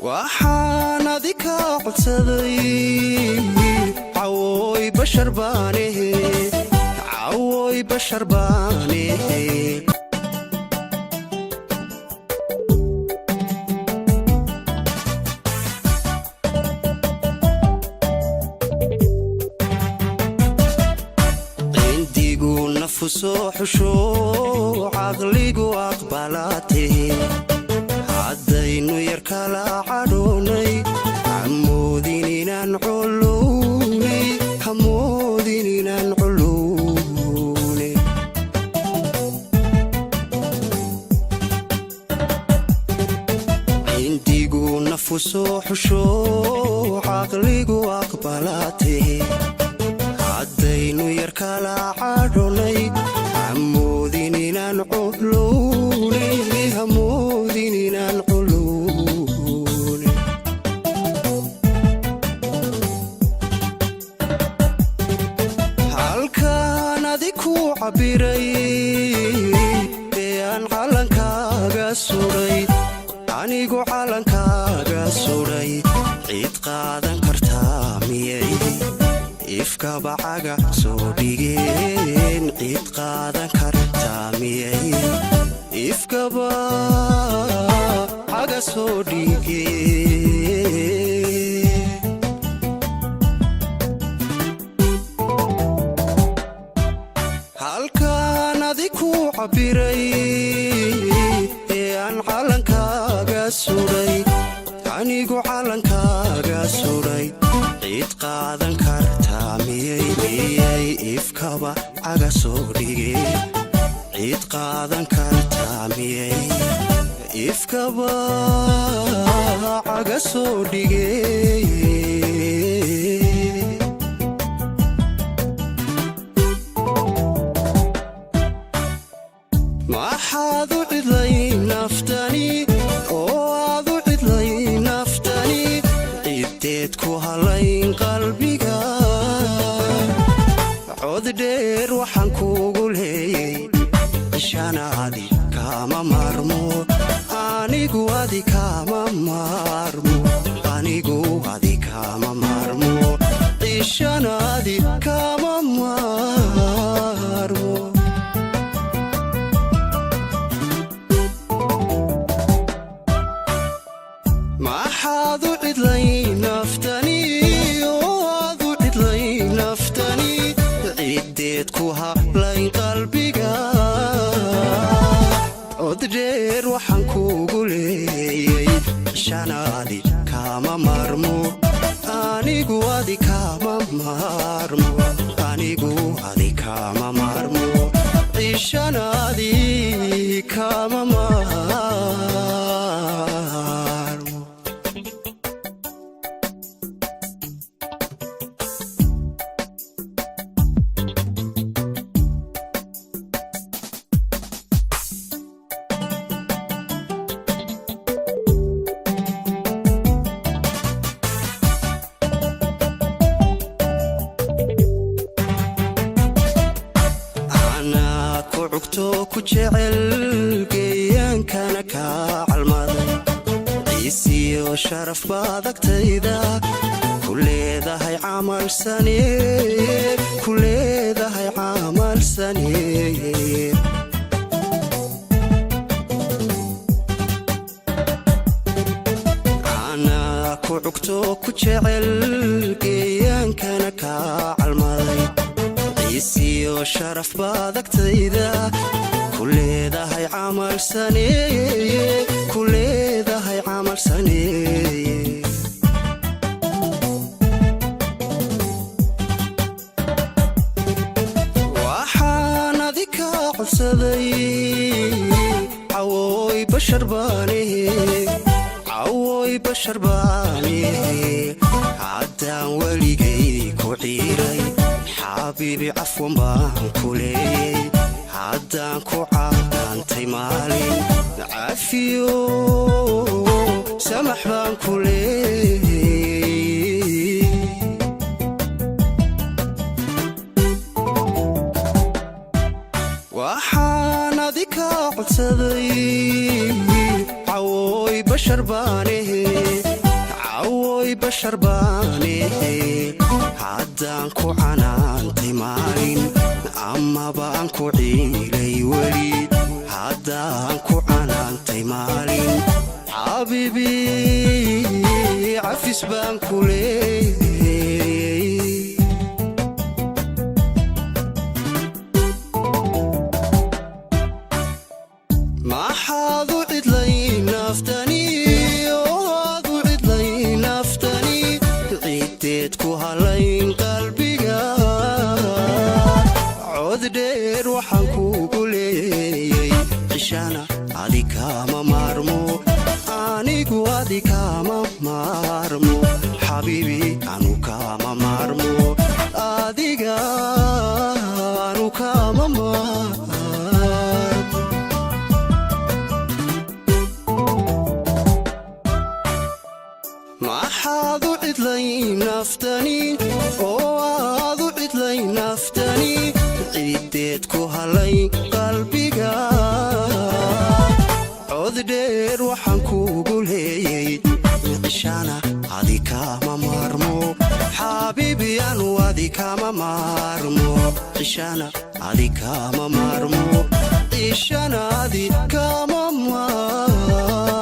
waxaan adika codsaday cawooy bashar baane indigu nafuso xusho caqligu aqbalaatay haddaynu yar kala cadhoonay hamoodin inaan culuwnay indigu nafuso xusho caqligu aqbalaatay haddaynu yar kala cadhoonay hamoodin inaan culuwnay halkaan adiku cabiray ee aan calankaaga suray anigu calankaaga suray cid qaadan kartaa miyay ifkaba caga soo dhigeen cid qaadan kartaa miyay ifkaba caga soo dhigeen halkaan adiku cabiray ee aan calankaaga suray anigu calankaaga suray cid qaadan kartaa miyay ifkaba caga soo dhigeen cid qaadan kartaa miyay ifkaba caga soo dhigeen maxaad u cidlay naftani oo aad u cidlay naftani ciddeed ku halayn qalbiga cod dheer waxaan kuugu leeyay ishanaadi kama maarmo anigu adi kama maarmo ishanaadi kama maarmo maxaad u cidlay naftani oo aad u cidlay naftani ciddeed ku halayn qalbiga cod dheer waxaan kuugu leeyay ishanaadi kama maarmo anigu adi kama maarmo ishanaadi kama maarmo ku jecel geeyaankana kaa calmaday ciisiyo sharaf baad agtayda ku leedahay camal sane anaa ku cugto ku jecel geeyaankana kaa calmaday ciisiyo sharaf baad agtayda ku leedahay camal sane waxaan adika codsaday cawooy bashar baane haddaan weligay ku ciiray xabiibi cafwan baan ku leeyay haddaan ku caadantay maalin cafiyo samax baan ku leeyay waxaan adika codsaday cawooy bashar baane bashar baane haddaan ku canaantay maalin amaba aan ku ciilay weli haddaan ku canaantay maalin xabiibi cafis baan ku leeyay maxaad u cidlay naftani ku halayn qalbiga cod dheer waxaan kugu leeyay cishana adi kama maarmo anigu adi kama maarmo xabiibi anu kama maarmo adiga anu kama maarmo maxaad u cidlay naftani oo aad u cidlay naftani ciideed ku halay qalbiga cod dheer waxaan kugu leeyay cishana adi kama maarmo xabiibi anu adi kama maarmo cishana adi kama maarmo cishana adi kama maarmo